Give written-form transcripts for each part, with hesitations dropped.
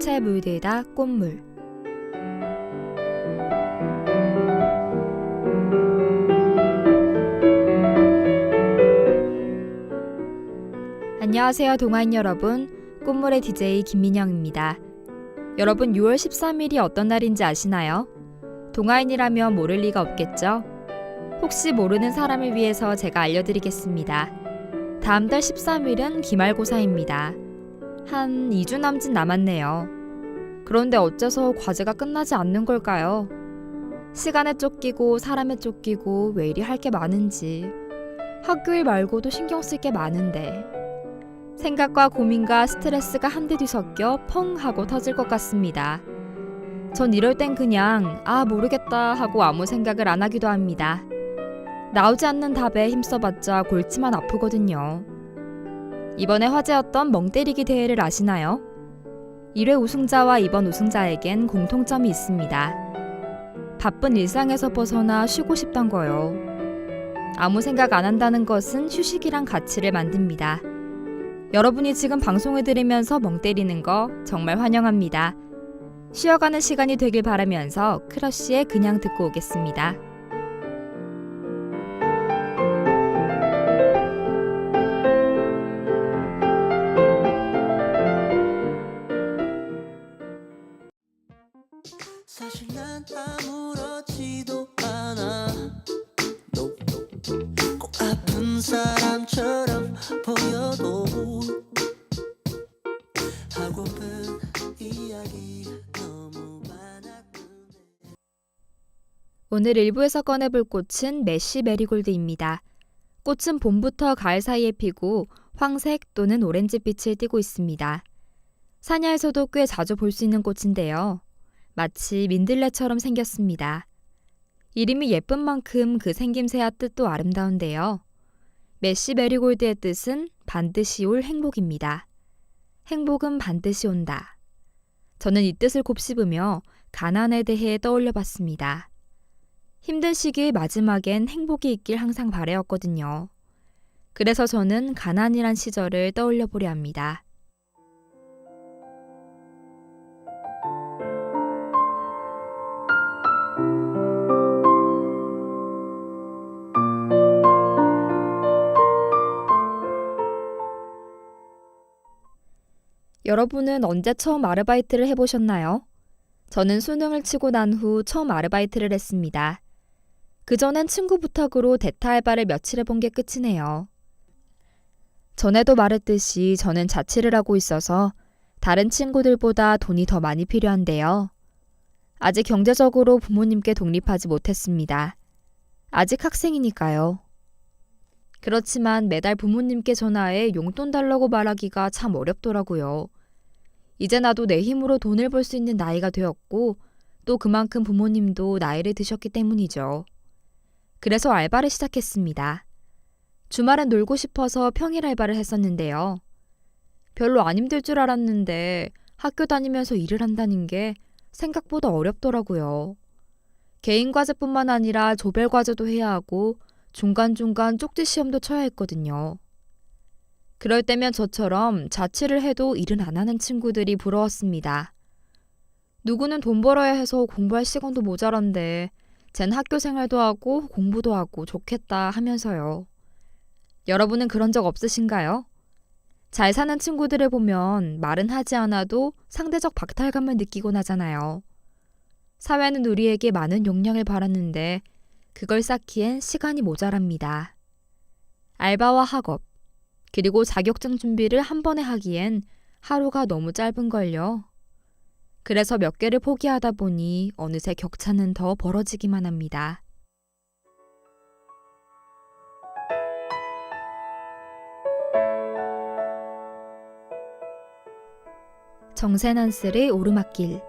꽃에 물들다 꽃물. 안녕하세요 동아인 여러분, 꽃물의 DJ 김민영입니다. 여러분 6월 13일이 어떤 날인지 아시나요? 동아인이라면 모를 리가 없겠죠? 혹시 모르는 사람을 위해서 제가 알려드리겠습니다. 다음 달 13일은 기말고사입니다. 한 2주 남짓 남았네요. 그런데 어째서 과제가 끝나지 않는 걸까요? 시간에 쫓기고 사람에 쫓기고 왜 이리 할 게 많은지. 학교일 말고도 신경 쓸 게 많은데. 생각과 고민과 스트레스가 한데 뒤섞여 펑 하고 터질 것 같습니다. 전 이럴 땐 그냥 모르겠다 하고 아무 생각을 안 하기도 합니다. 나오지 않는 답에 힘써봤자 골치만 아프거든요. 이번에 화제였던 멍때리기 대회를 아시나요? 1회 우승자와 이번 우승자에겐 공통점이 있습니다. 바쁜 일상에서 벗어나 쉬고 싶단 거요. 아무 생각 안 한다는 것은 휴식이란 가치를 만듭니다. 여러분이 지금 방송을 들으면서 멍 때리는 거 정말 환영합니다. 쉬어가는 시간이 되길 바라면서 크러쉬의 그냥 듣고 오겠습니다. 사실 난 아무렇지도 않아. 꼭 아픈 사람처럼 보여도 하고픈 이야기 너무 많았는데. 오늘 1부에서 꺼내볼 꽃은 메쉬 메리골드입니다. 꽃은 봄부터 가을 사이에 피고 황색 또는 오렌지빛을 띠고 있습니다. 사냐에서도 꽤 자주 볼 수 있는 꽃인데요. 마치 민들레처럼 생겼습니다. 이름이 예쁜 만큼 그 생김새와 뜻도 아름다운데요. 메쉬 메리골드의 뜻은 반드시 올 행복입니다. 행복은 반드시 온다. 저는 이 뜻을 곱씹으며 가난에 대해 떠올려 봤습니다. 힘든 시기의 마지막엔 행복이 있길 항상 바라였거든요. 그래서 저는 가난이란 시절을 떠올려 보려 합니다. 여러분은 언제 처음 아르바이트를 해보셨나요? 저는 수능을 치고 난 후 처음 아르바이트를 했습니다. 그전엔 친구 부탁으로 대타 알바를 며칠 해본 게 끝이네요. 전에도 말했듯이 저는 자취를 하고 있어서 다른 친구들보다 돈이 더 많이 필요한데요. 아직 경제적으로 부모님께 독립하지 못했습니다. 아직 학생이니까요. 그렇지만 매달 부모님께 전화해 용돈 달라고 말하기가 참 어렵더라고요. 이제 나도 내 힘으로 돈을 벌 수 있는 나이가 되었고 또 그만큼 부모님도 나이를 드셨기 때문이죠. 그래서 알바를 시작했습니다. 주말엔 놀고 싶어서 평일 알바를 했었는데요. 별로 안 힘들 줄 알았는데 학교 다니면서 일을 한다는 게 생각보다 어렵더라고요. 개인 과제뿐만 아니라 조별 과제도 해야 하고 중간중간 쪽지 시험도 쳐야 했거든요. 그럴 때면 저처럼 자취를 해도 일은 안 하는 친구들이 부러웠습니다. 누구는 돈 벌어야 해서 공부할 시간도 모자란데 쟨 학교 생활도 하고 공부도 하고 좋겠다 하면서요. 여러분은 그런 적 없으신가요? 잘 사는 친구들을 보면 말은 하지 않아도 상대적 박탈감을 느끼곤 하잖아요. 사회는 우리에게 많은 용량을 바랐는데 그걸 쌓기엔 시간이 모자랍니다. 알바와 학업, 그리고 자격증 준비를 한 번에 하기엔 하루가 너무 짧은걸요. 그래서 몇 개를 포기하다 보니 어느새 격차는 더 벌어지기만 합니다. 정세난슬의 오르막길.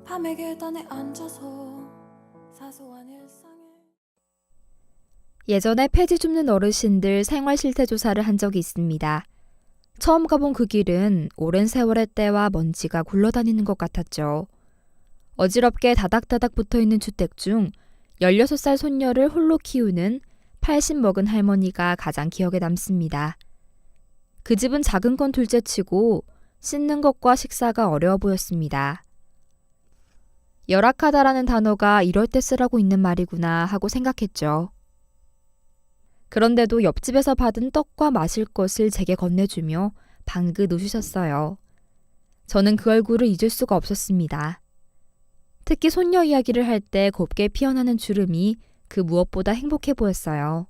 밤의 계단에 앉아서 사소한 일상에 예전에 폐지 줍는 어르신들 생활 실태 조사를 한 적이 있습니다. 처음 가본 그 길은 오랜 세월의 때와 먼지가 굴러다니는 것 같았죠. 어지럽게 다닥다닥 붙어있는 주택 중 16살 손녀를 홀로 키우는 80 먹은 할머니가 가장 기억에 남습니다. 그 집은 작은 건 둘째치고 씻는 것과 식사가 어려워 보였습니다. 열악하다라는 단어가 이럴 때 쓰라고 있는 말이구나 하고 생각했죠. 그런데도 옆집에서 받은 떡과 마실 것을 제게 건네주며 방긋 웃으셨어요. 저는 그 얼굴을 잊을 수가 없었습니다. 특히 손녀 이야기를 할 때 곱게 피어나는 주름이 그 무엇보다 행복해 보였어요.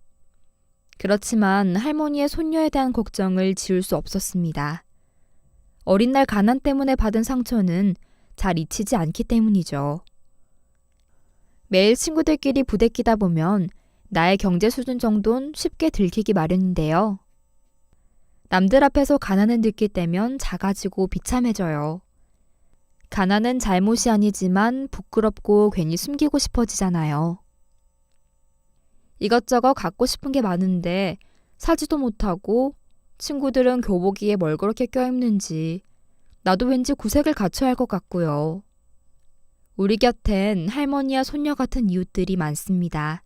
그렇지만 할머니의 손녀에 대한 걱정을 지울 수 없었습니다. 어린 날 가난 때문에 받은 상처는 잘 잊히지 않기 때문이죠. 매일 친구들끼리 부대끼다 보면 나의 경제 수준 정도는 쉽게 들키기 마련인데요. 남들 앞에서 가난을 느낄 때면 작아지고 비참해져요. 가난은 잘못이 아니지만 부끄럽고 괜히 숨기고 싶어지잖아요. 이것저것 갖고 싶은 게 많은데 사지도 못하고 친구들은 교복이에 뭘 그렇게 껴입는지 나도 왠지 구색을 갖춰야 할 것 같고요. 우리 곁엔 할머니와 손녀 같은 이웃들이 많습니다.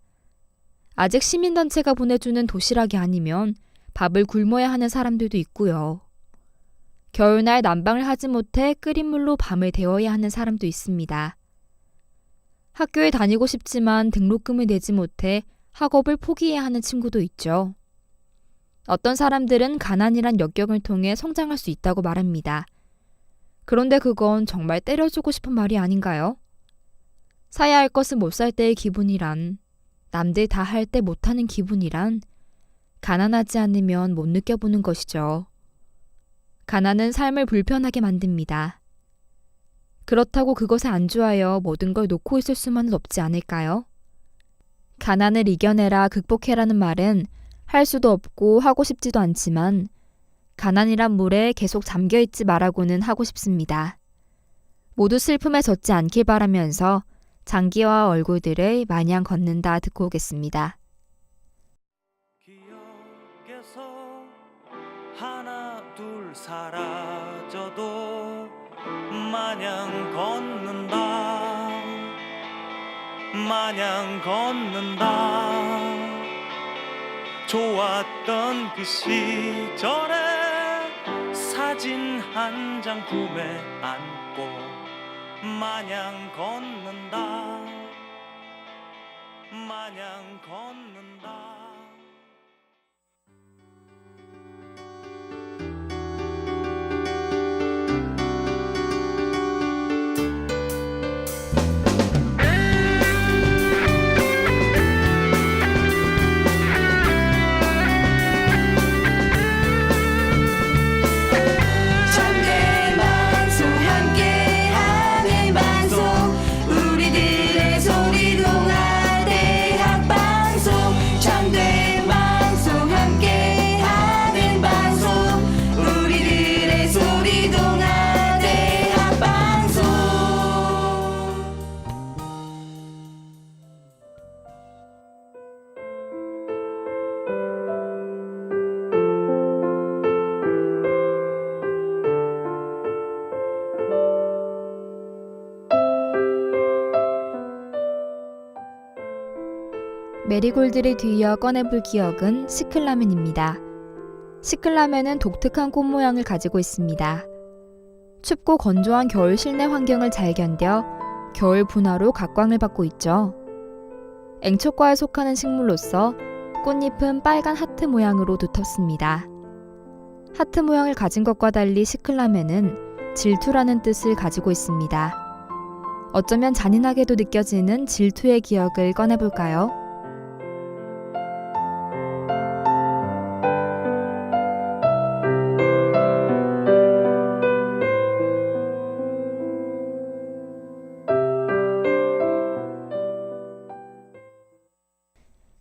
아직 시민단체가 보내주는 도시락이 아니면 밥을 굶어야 하는 사람들도 있고요. 겨울날 난방을 하지 못해 끓인 물로 밤을 데워야 하는 사람도 있습니다. 학교에 다니고 싶지만 등록금을 내지 못해 학업을 포기해야 하는 친구도 있죠. 어떤 사람들은 가난이란 역경을 통해 성장할 수 있다고 말합니다. 그런데 그건 정말 때려주고 싶은 말이 아닌가요? 사야 할 것을 못 살 때의 기분이란, 남들 다 할 때 못하는 기분이란, 가난하지 않으면 못 느껴보는 것이죠. 가난은 삶을 불편하게 만듭니다. 그렇다고 그것에 안주하여 모든 걸 놓고 있을 수만은 없지 않을까요? 가난을 이겨내라, 극복해라는 말은 할 수도 없고 하고 싶지도 않지만 가난이란 물에 계속 잠겨있지 말라고는 하고 싶습니다. 모두 슬픔에 젖지 않길 바라면서 장기와 얼굴들을 마냥 걷는다 듣고 오겠습니다. 기억에서 하나 둘 사라져도 마냥 걷는다 마냥 걷는다 좋았던 그 시절에 사진 한 장 품에 안고 마냥 걷는다 마냥 걷는다 메리골드를 뒤이어 꺼내볼 기억은 시클라멘입니다. 시클라멘은 독특한 꽃 모양을 가지고 있습니다. 춥고 건조한 겨울 실내 환경을 잘 견뎌 겨울 분화로 각광을 받고 있죠. 앵초과에 속하는 식물로서 꽃잎은 빨간 하트 모양으로 두텁습니다. 하트 모양을 가진 것과 달리 시클라멘은 질투라는 뜻을 가지고 있습니다. 어쩌면 잔인하게도 느껴지는 질투의 기억을 꺼내볼까요?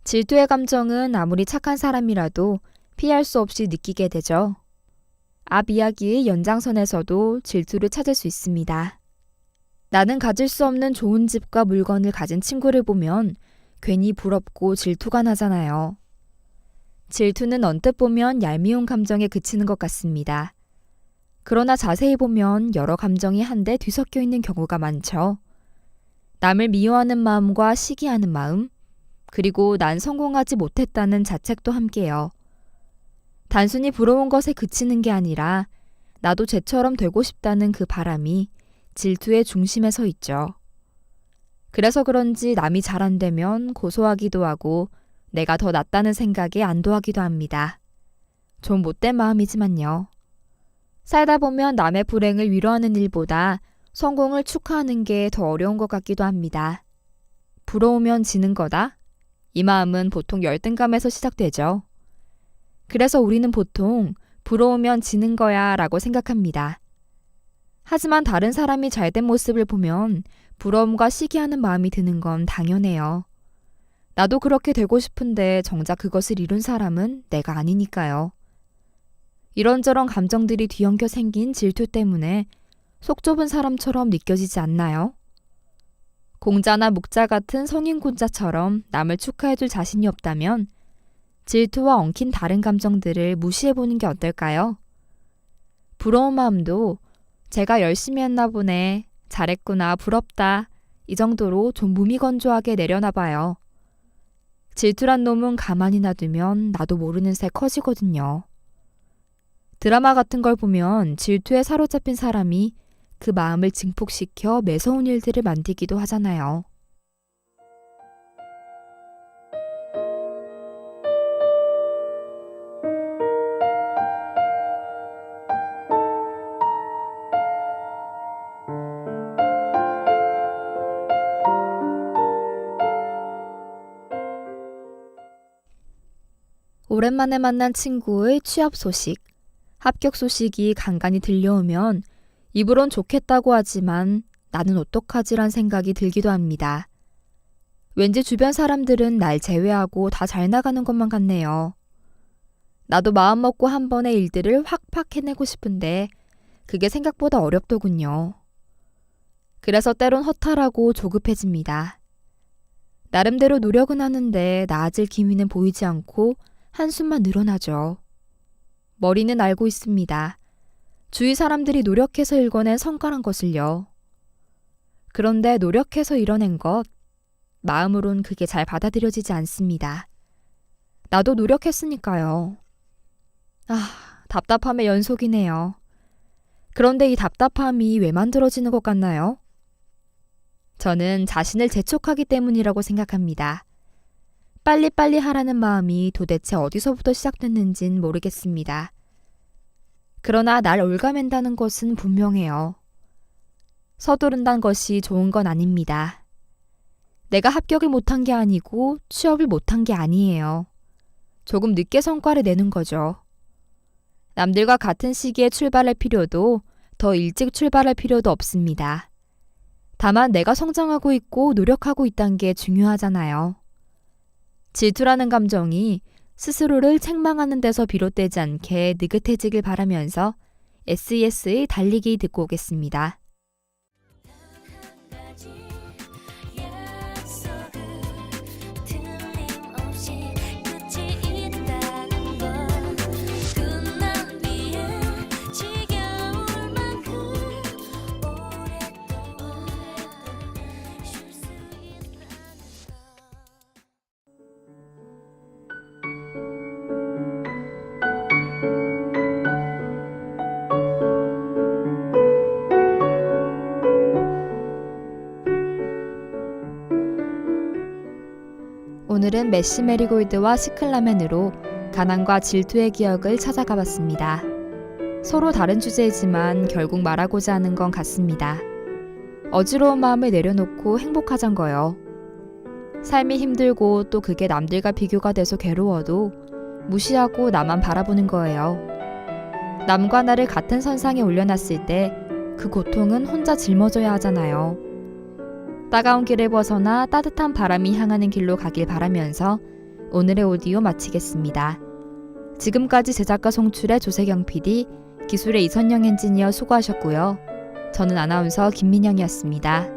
질투의 감정은 아무리 착한 사람이라도 피할 수 없이 느끼게 되죠. 앞 이야기의 연장선에서도 질투를 찾을 수 있습니다. 나는 가질 수 없는 좋은 집과 물건을 가진 친구를 보면 괜히 부럽고 질투가 나잖아요. 질투는 언뜻 보면 얄미운 감정에 그치는 것 같습니다. 그러나 자세히 보면 여러 감정이 한데 뒤섞여 있는 경우가 많죠. 남을 미워하는 마음과 시기하는 마음, 그리고 난 성공하지 못했다는 자책도 함께요. 단순히 부러운 것에 그치는 게 아니라 나도 쟤처럼 되고 싶다는 그 바람이 질투의 중심에 서 있죠. 그래서 그런지 남이 잘 안 되면 고소하기도 하고 내가 더 낫다는 생각에 안도하기도 합니다. 좀 못된 마음이지만요. 살다 보면 남의 불행을 위로하는 일보다 성공을 축하하는 게 더 어려운 것 같기도 합니다. 부러우면 지는 거다? 이 마음은 보통 열등감에서 시작되죠. 그래서 우리는 보통 부러우면 지는 거야 라고 생각합니다. 하지만 다른 사람이 잘된 모습을 보면 부러움과 시기하는 마음이 드는 건 당연해요. 나도 그렇게 되고 싶은데 정작 그것을 이룬 사람은 내가 아니니까요. 이런저런 감정들이 뒤엉켜 생긴 질투 때문에 속 좁은 사람처럼 느껴지지 않나요? 공자나 묵자 같은 성인군자처럼 남을 축하해줄 자신이 없다면 질투와 엉킨 다른 감정들을 무시해보는 게 어떨까요? 부러운 마음도 제가 열심히 했나 보네, 잘했구나, 부럽다 이 정도로 좀 무미건조하게 내려놔 봐요. 질투란 놈은 가만히 놔두면 나도 모르는 새 커지거든요. 드라마 같은 걸 보면 질투에 사로잡힌 사람이 그 마음을 증폭시켜 매서운 일들을 만들기도 하잖아요. 오랜만에 만난 친구의 취업 소식, 합격 소식이 간간히 들려오면 입으론 좋겠다고 하지만 나는 어떡하지란 생각이 들기도 합니다. 왠지 주변 사람들은 날 제외하고 다 잘 나가는 것만 같네요. 나도 마음먹고 한 번의 일들을 확팍 해내고 싶은데 그게 생각보다 어렵더군요. 그래서 때론 허탈하고 조급해집니다. 나름대로 노력은 하는데 나아질 기미는 보이지 않고 한숨만 늘어나죠. 머리는 알고 있습니다. 주위 사람들이 노력해서 일궈낸 성과란 것을요. 그런데 노력해서 이뤄낸 것, 마음으론 그게 잘 받아들여지지 않습니다. 나도 노력했으니까요. 답답함의 연속이네요. 그런데 이 답답함이 왜 만들어지는 것 같나요? 저는 자신을 재촉하기 때문이라고 생각합니다. 빨리빨리 하라는 마음이 도대체 어디서부터 시작됐는진 모르겠습니다. 그러나 날 올가맨다는 것은 분명해요. 서두른다는 것이 좋은 건 아닙니다. 내가 합격을 못한 게 아니고 취업을 못한 게 아니에요. 조금 늦게 성과를 내는 거죠. 남들과 같은 시기에 출발할 필요도 더 일찍 출발할 필요도 없습니다. 다만 내가 성장하고 있고 노력하고 있다는 게 중요하잖아요. 질투라는 감정이 스스로를 책망하는 데서 비롯되지 않게 느긋해지길 바라면서 SES의 달리기 듣고 오겠습니다. 오늘은 메시 메리골드와 시클라멘으로 가난과 질투의 기억을 찾아가 봤습니다. 서로 다른 주제이지만 결국 말하고자 하는 건 같습니다. 어지러운 마음을 내려놓고 행복하잔 거요. 삶이 힘들고 또 그게 남들과 비교가 돼서 괴로워도 무시하고 나만 바라보는 거예요. 남과 나를 같은 선상에 올려놨을 때 그 고통은 혼자 짊어져야 하잖아요. 따가운 길을 벗어나 따뜻한 바람이 향하는 길로 가길 바라면서 오늘의 오디오 마치겠습니다. 지금까지 제작과 송출의 조세경 PD, 기술의 이선영 엔지니어 수고하셨고요. 저는 아나운서 김민영이었습니다.